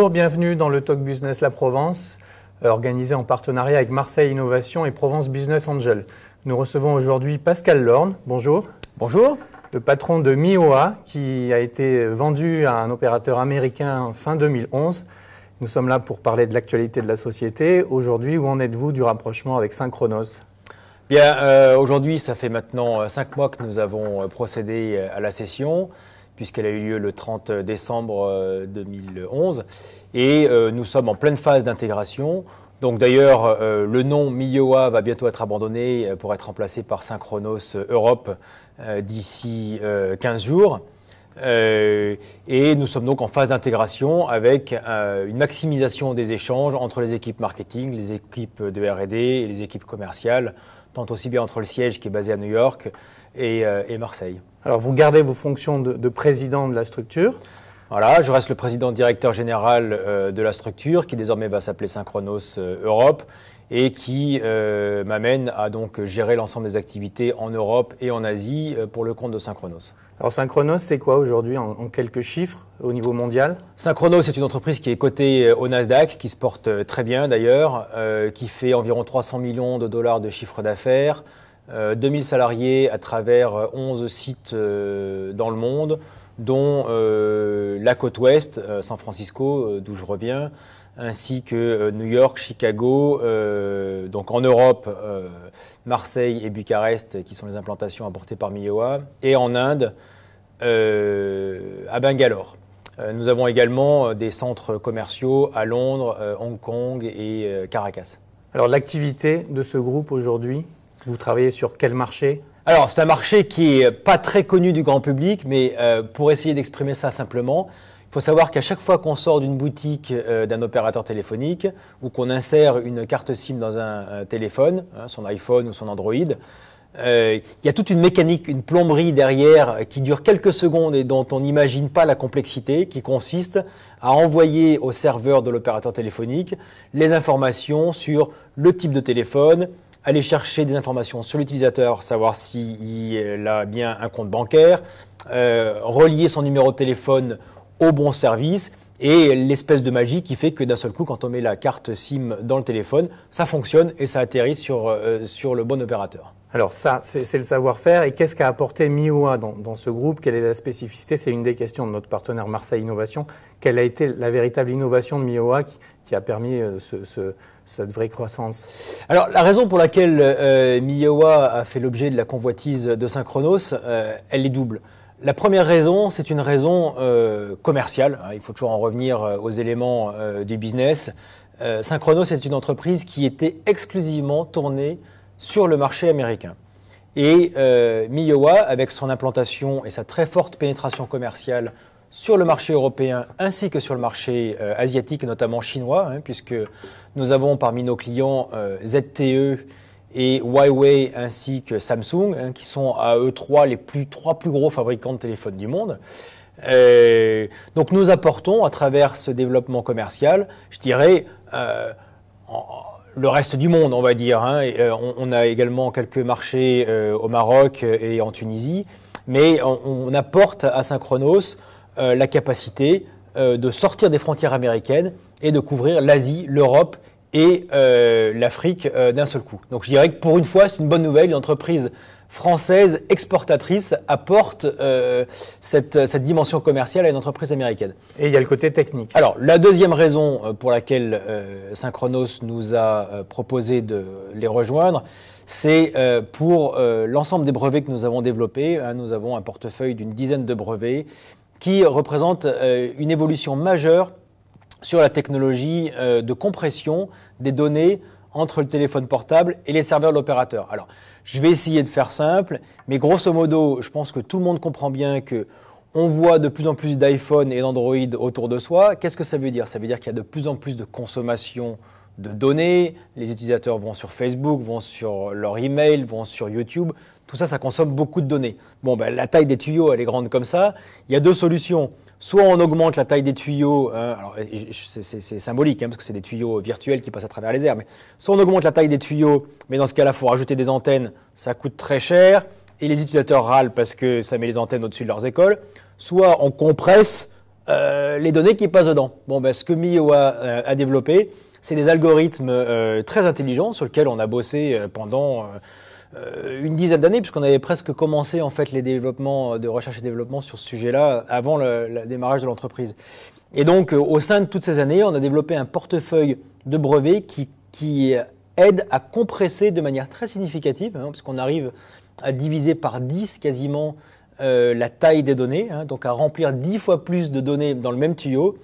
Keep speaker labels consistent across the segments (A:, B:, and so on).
A: Bonjour, bienvenue dans le Talk Business La Provence, organisé en partenariat avec Marseille Innovation et Provence Business Angel. Nous recevons aujourd'hui Pascal Lorne. Bonjour.
B: Bonjour.
A: Le patron de Mioa, qui a été vendu à un opérateur américain fin 2011. Nous sommes là pour parler de l'actualité de la société. Aujourd'hui, où en êtes-vous du rapprochement avec Synchronoss?
B: Bien, aujourd'hui, ça fait maintenant 5 mois que nous avons procédé à la cession, puisqu'elle a eu lieu le 30 décembre 2011. Et nous sommes en pleine phase d'intégration. Donc d'ailleurs, le nom Mioa va bientôt être abandonné pour être remplacé par Synchronoss Europe d'ici 15 jours. Et nous sommes donc en phase d'intégration avec une maximisation des échanges entre les équipes marketing, les équipes de R&D et les équipes commerciales, tant aussi bien entre le siège qui est basé à New York et Marseille. Alors
A: vous gardez vos fonctions de président de la structure?
B: Voilà, je reste le président directeur général de la structure qui désormais va s'appeler Synchronoss Europe et qui m'amène à donc gérer l'ensemble des activités en Europe et en Asie pour le compte de Synchronoss.
A: Alors Synchronoss, c'est quoi aujourd'hui en quelques chiffres au niveau mondial?
B: Synchronoss, c'est une entreprise qui est cotée au Nasdaq, qui se porte très bien d'ailleurs, qui fait environ 300 millions de dollars de chiffre d'affaires, 2000 salariés à travers 11 sites dans le monde, dont la côte ouest, San Francisco, d'où je reviens, ainsi que New York, Chicago, donc en Europe, Marseille et Bucarest, qui sont les implantations apportées par Mioa, et en Inde, à Bangalore. Nous avons également des centres commerciaux à Londres, Hong Kong et Caracas.
A: Alors l'activité de ce groupe aujourd'hui, vous travaillez sur quel marché?
B: Alors c'est un marché qui n'est pas très connu du grand public, mais pour essayer d'exprimer ça simplement, il faut savoir qu'à chaque fois qu'on sort d'une boutique d'un opérateur téléphonique ou qu'on insère une carte SIM dans un téléphone, son iPhone ou son Android, il y a toute une mécanique, une plomberie derrière qui dure quelques secondes et dont on n'imagine pas la complexité, qui consiste à envoyer au serveur de l'opérateur téléphonique les informations sur le type de téléphone, aller chercher des informations sur l'utilisateur, savoir s'il a bien un compte bancaire, relier son numéro de téléphone au bon service et l'espèce de magie qui fait que d'un seul coup, quand on met la carte SIM dans le téléphone, ça fonctionne et ça atterrit sur le bon opérateur.
A: Alors ça, c'est le savoir-faire. Et qu'est-ce qu'a apporté Mioa dans ce groupe? Quelle est la spécificité? C'est une des questions de notre partenaire Marseille Innovation. Quelle a été la véritable innovation de Mioa qui a permis cette vraie croissance?
B: Alors la raison pour laquelle Mioa a fait l'objet de la convoitise de Synchronoss, elle est double. La première raison, c'est une raison commerciale. Il faut toujours en revenir aux éléments du business. Synchronoss est une entreprise qui était exclusivement tournée sur le marché américain. Et Mioa, avec son implantation et sa très forte pénétration commerciale sur le marché européen ainsi que sur le marché asiatique, notamment chinois, puisque nous avons parmi nos clients ZTE et Huawei ainsi que Samsung, qui sont à eux trois plus gros fabricants de téléphones du monde. Donc nous apportons à travers ce développement commercial, je dirais, le reste du monde, on va dire. On a également quelques marchés au Maroc et en Tunisie, mais on apporte à Synchronoss la capacité de sortir des frontières américaines et de couvrir l'Asie, l'Europe et l'Afrique d'un seul coup. Donc je dirais que pour une fois, c'est une bonne nouvelle. Une entreprise française exportatrice apporte cette dimension commerciale à une entreprise américaine.
A: Et il y a le côté technique.
B: Alors, la deuxième raison pour laquelle Synchronoss nous a proposé de les rejoindre, c'est pour l'ensemble des brevets que nous avons développés. Nous avons un portefeuille d'une dizaine de brevets qui représente une évolution majeure sur la technologie de compression des données entre le téléphone portable et les serveurs de l'opérateur. Alors, je vais essayer de faire simple, mais grosso modo, je pense que tout le monde comprend bien que on voit de plus en plus d'iPhone et d'Android autour de soi. Qu'est-ce que ça veut dire? Ça veut dire qu'il y a de plus en plus de consommation de données. Les utilisateurs vont sur Facebook, vont sur leur email, vont sur YouTube. Tout ça, ça consomme beaucoup de données. Bon, la taille des tuyaux, elle est grande comme ça. Il y a deux solutions. Soit on augmente la taille des tuyaux, alors c'est symbolique parce que c'est des tuyaux virtuels qui passent à travers les airs, mais soit on augmente la taille des tuyaux, mais dans ce cas-là, il faut rajouter des antennes, ça coûte très cher, et les utilisateurs râlent parce que ça met les antennes au-dessus de leurs écoles, soit on compresse Les données qui passent dedans. Bon, ben, ce que MIOA a développé, c'est des algorithmes très intelligents sur lesquels on a bossé pendant une dizaine d'années, puisqu'on avait presque commencé en fait les développements de recherche et développement sur ce sujet-là avant le démarrage de l'entreprise. Et donc, au sein de toutes ces années, on a développé un portefeuille de brevets qui aide à compresser de manière très significative, puisqu'on arrive à diviser par 10 quasiment la taille des données, donc à remplir 10 fois plus de données dans le même tuyau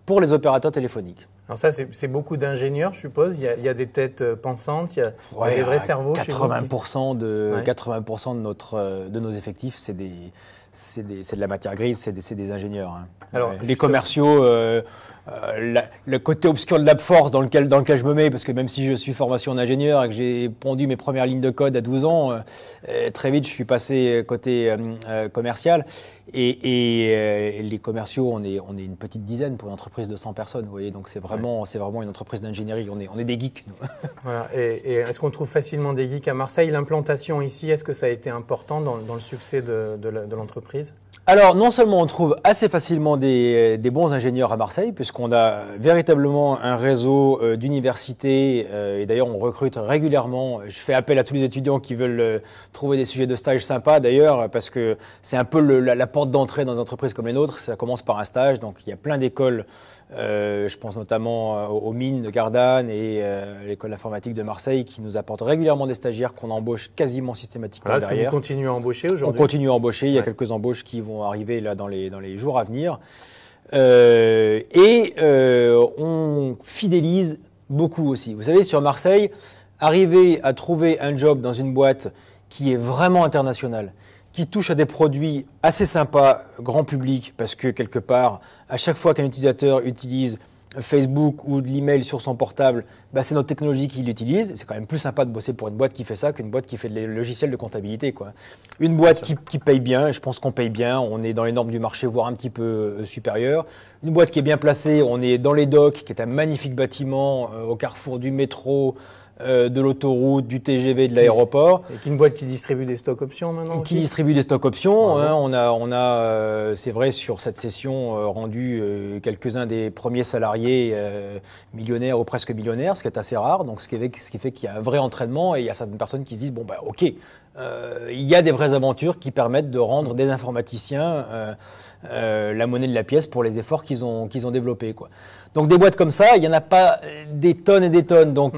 B: pour les opérateurs téléphoniques.
A: Alors ça, c'est beaucoup d'ingénieurs, je suppose. Il y a des têtes pensantes, il y a des vrais cerveaux.
B: 80% de nos effectifs, c'est de la matière grise, c'est des ingénieurs. Alors, les commerciaux, le côté obscur de l'AppForce dans lequel je me mets, parce que même si je suis formation en ingénieur et que j'ai pondu mes premières lignes de code à 12 ans, très vite je suis passé côté commercial. Et les commerciaux, on est une petite dizaine pour une entreprise de 100 personnes, vous voyez, donc c'est vraiment une entreprise d'ingénierie, on est des geeks, nous.
A: Voilà. Et est-ce qu'on trouve facilement des geeks à Marseille? L'implantation ici, est-ce que ça a été important dans le succès de l'entreprise?
B: Alors, non seulement on trouve assez facilement des bons ingénieurs à Marseille, puisqu'on a véritablement un réseau d'universités, et d'ailleurs on recrute régulièrement. Je fais appel à tous les étudiants qui veulent trouver des sujets de stage sympas d'ailleurs, parce que c'est un peu la porte d'entrée dans des entreprises comme les nôtres. Ça commence par un stage, donc il y a plein d'écoles. Je pense notamment aux mines de Gardanne et l'école d'informatique de Marseille qui nous apportent régulièrement des stagiaires qu'on embauche quasiment systématiquement derrière.
A: Vous continuez à embaucher aujourd'hui?
B: On continue à embaucher. Il y a quelques embauches qui vont arriver là dans les jours à venir. On fidélise beaucoup aussi. Vous savez, sur Marseille, arriver à trouver un job dans une boîte qui est vraiment internationale, qui touche à des produits assez sympas, grand public, parce que quelque part, à chaque fois qu'un utilisateur utilise Facebook ou de l'email sur son portable, c'est notre technologie qui l'utilise. C'est quand même plus sympa de bosser pour une boîte qui fait ça qu'une boîte qui fait des logiciels de comptabilité, quoi. Une boîte qui paye bien, je pense qu'on paye bien, on est dans les normes du marché, voire un petit peu supérieur. Une boîte qui est bien placée, on est dans les docks, qui est un magnifique bâtiment au carrefour du métro, de l'autoroute, du TGV, de l'aéroport.
A: Et une boîte qui distribue des stocks options maintenant
B: Qui distribue des stocks options. On a c'est vrai, sur cette session, rendu quelques-uns des premiers salariés millionnaires ou presque millionnaires, ce qui est assez rare. Donc, ce qui fait qu'il y a un vrai entraînement et il y a certaines personnes qui se disent, OK, il y a des vraies aventures qui permettent de rendre des informaticiens la monnaie de la pièce pour les efforts qu'ils ont développés, quoi. Donc des boîtes comme ça, il n'y en a pas des tonnes et des tonnes. Donc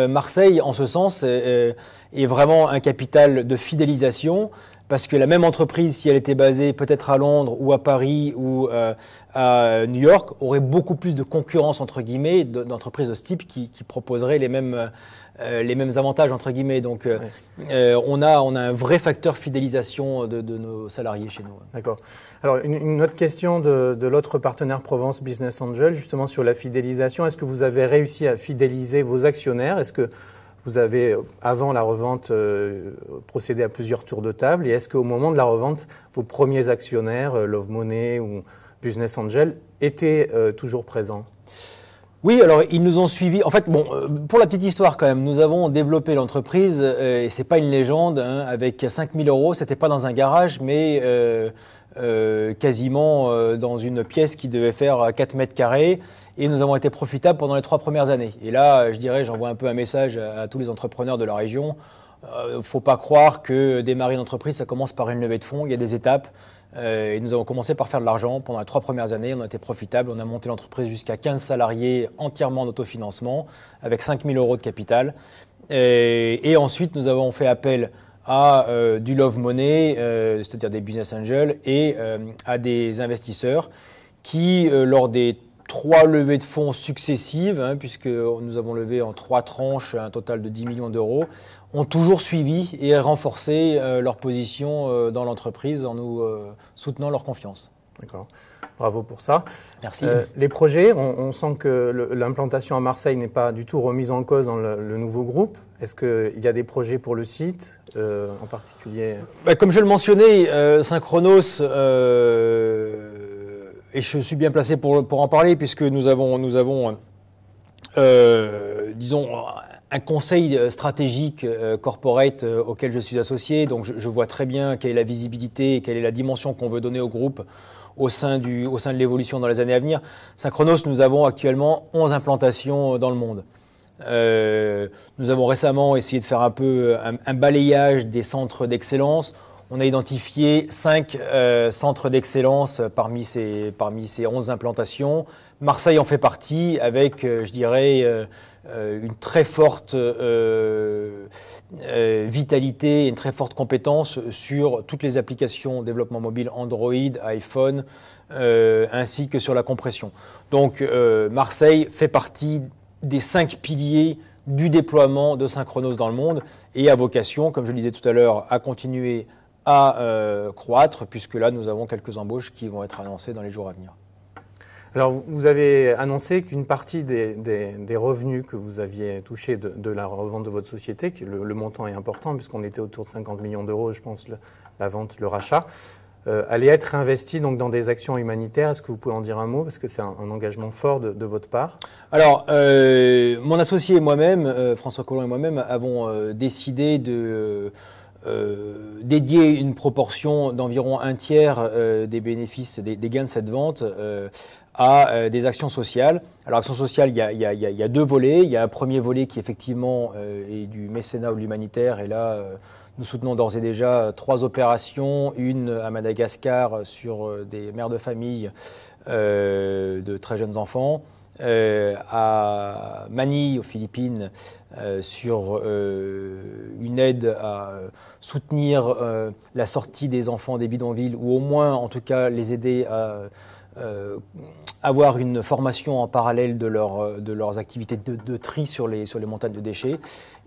B: Marseille, en ce sens, est vraiment un capital de fidélisation, parce que la même entreprise, si elle était basée peut-être à Londres ou à Paris ou à New York, aurait beaucoup plus de concurrence, entre guillemets, d'entreprises de ce type qui proposeraient les mêmes avantages, entre guillemets. Donc on a un vrai facteur fidélisation de nos salariés chez nous.
A: D'accord. Alors une autre question de l'autre partenaire Provence Business Angel, justement sur la fidélisation. Est-ce que vous avez réussi à fidéliser vos actionnaires? Est-ce que vous avez, avant la revente, procédé à plusieurs tours de table? Et est-ce qu'au moment de la revente, vos premiers actionnaires, Love Money ou Business Angel, étaient toujours présents?
B: Oui, alors ils nous ont suivis. En fait, pour la petite histoire quand même, nous avons développé l'entreprise, et c'est pas une légende, avec 5 000 €. C'était pas dans un garage, mais quasiment dans une pièce qui devait faire 4 mètres carrés. Et nous avons été profitables pendant les 3 premières années. Et là, je dirais, j'envoie un peu un message à tous les entrepreneurs de la région. Faut pas croire que démarrer une entreprise, ça commence par une levée de fonds. Il y a des étapes. Et nous avons commencé par faire de l'argent pendant les 3 premières années. On a été profitables. On a monté l'entreprise jusqu'à 15 salariés entièrement en autofinancement avec 5 000 € de capital. Et ensuite, nous avons fait appel à du Love Money, c'est-à-dire des business angels, et à des investisseurs qui, lors des 3 levées de fonds successives, puisque nous avons levé en 3 tranches un total de 10 millions d'euros, ont toujours suivi et renforcé leur position dans l'entreprise en nous soutenant leur confiance.
A: D'accord. Bravo pour ça.
B: Merci.
A: Les projets, on sent que l'implantation à Marseille n'est pas du tout remise en cause dans le nouveau groupe. Est-ce qu'il y a des projets pour le site en particulier?
B: Comme je le mentionnais, Synchronos, et je suis bien placé pour en parler, puisque nous avons disons, un conseil stratégique corporate auquel je suis associé. Donc je vois très bien quelle est la visibilité et quelle est la dimension qu'on veut donner au groupe au sein de l'évolution dans les années à venir. Synchronos, nous avons actuellement 11 implantations dans le monde. Nous avons récemment essayé de faire un peu un balayage des centres d'excellence. On a identifié 5 centres d'excellence parmi ces 11 implantations. Marseille en fait partie avec, je dirais, une très forte vitalité, une très forte compétence sur toutes les applications développement mobile Android, iPhone, ainsi que sur la compression. Donc Marseille fait partie des 5 piliers du déploiement de Synchronos dans le monde et a vocation, comme je le disais tout à l'heure, à continuer à croître, puisque là nous avons quelques embauches qui vont être annoncées dans les jours à venir.
A: Alors, vous avez annoncé qu'une partie des revenus que vous aviez touchés de la revente de votre société, que le montant est important puisqu'on était autour de 50 millions d'euros, je pense, la vente, le rachat, allait être investi donc dans des actions humanitaires. Est-ce que vous pouvez en dire un mot? Parce que c'est un engagement fort de votre part.
B: Alors, mon associé et moi-même, François Collomb et moi-même, avons décidé de dédier une proportion d'environ un tiers des bénéfices, des gains de cette vente à des actions sociales. Alors, actions sociales, il y a 2 volets. Il y a un premier volet qui, effectivement, est du mécénat ou de l'humanitaire. Et là, nous soutenons d'ores et déjà 3 opérations. Une à Madagascar sur des mères de famille de très jeunes enfants. À Manille, aux Philippines, sur une aide à soutenir la sortie des enfants des bidonvilles, ou au moins, en tout cas, les aider à avoir une formation en parallèle de leurs activités de tri sur les montagnes de déchets.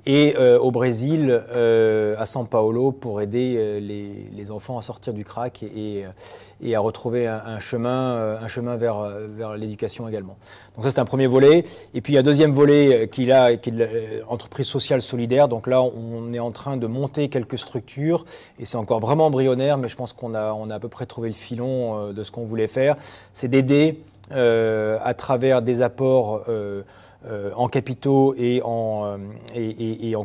B: Et au Brésil, à São Paulo, pour aider les enfants à sortir du crack et à retrouver un chemin vers l'éducation également. Donc ça, c'est un premier volet. Et puis il y a un deuxième volet qui est l'entreprise sociale solidaire. Donc là, on est en train de monter quelques structures et c'est encore vraiment embryonnaire, mais je pense qu'on a à peu près trouvé le filon de ce qu'on voulait faire. C'est d'aider à travers des apports en capitaux et en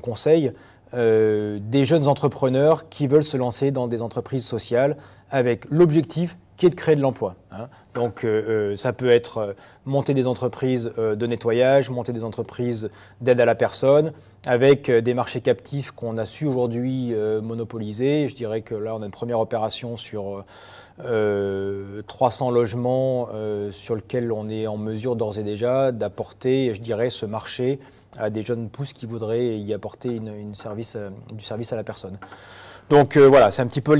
B: conseil, des jeunes entrepreneurs qui veulent se lancer dans des entreprises sociales avec l'objectif qui est de créer de l'emploi. Donc ça peut être monter des entreprises de nettoyage, monter des entreprises d'aide à la personne, avec des marchés captifs qu'on a su aujourd'hui monopoliser. Je dirais que là, on a une première opération sur 300 logements sur lequel on est en mesure d'ores et déjà d'apporter, je dirais, ce marché à des jeunes pousses qui voudraient y apporter du service à la personne. Donc voilà, c'est un petit peu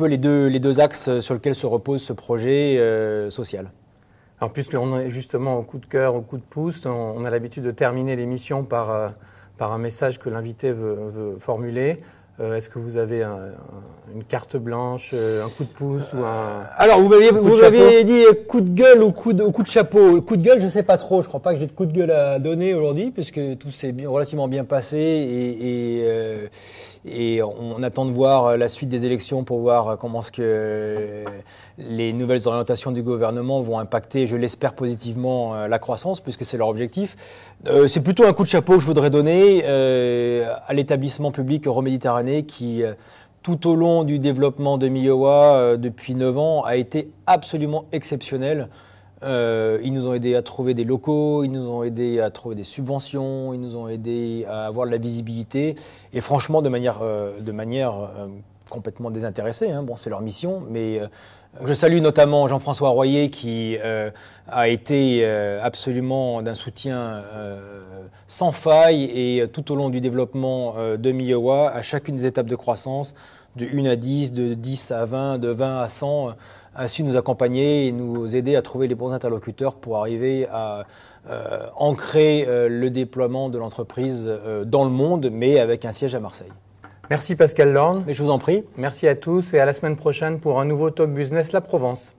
B: les deux axes sur lesquels se repose ce projet social.
A: Alors puisqu'on est justement au coup de cœur, au coup de pouce, on a l'habitude de terminer l'émission par un message que l'invité veut formuler. Est-ce que vous avez une carte blanche, un coup de pouce ou un...
B: Alors, vous m'aviez dit coup de gueule ou coup de chapeau. Coup de gueule, je ne sais pas trop. Je ne crois pas que j'ai de coup de gueule à donner aujourd'hui, puisque tout s'est relativement bien passé et on attend de voir la suite des élections pour voir comment est-ce que les nouvelles orientations du gouvernement vont impacter, je l'espère positivement, la croissance, puisque c'est leur objectif. C'est plutôt un coup de chapeau que je voudrais donner à l'établissement public Euroméditerranée qui, tout au long du développement de Miowa depuis 9 ans, a été absolument exceptionnel. Ils nous ont aidés à trouver des locaux, ils nous ont aidés à trouver des subventions, ils nous ont aidés à avoir de la visibilité, et franchement de manière complètement désintéressée. Bon, c'est leur mission, mais je salue notamment Jean-François Royer qui a été absolument d'un soutien sans faille et tout au long du développement de Miowa, à chacune des étapes de croissance, de 1 à 10, de 10 à 20, de 20 à 100, a su nous accompagner et nous aider à trouver les bons interlocuteurs pour arriver à ancrer le déploiement de l'entreprise dans le monde, mais avec un siège à Marseille.
A: Merci Pascal Lorne.
B: Mais je vous en prie.
A: Merci à tous et à la semaine prochaine pour un nouveau Talk Business La Provence.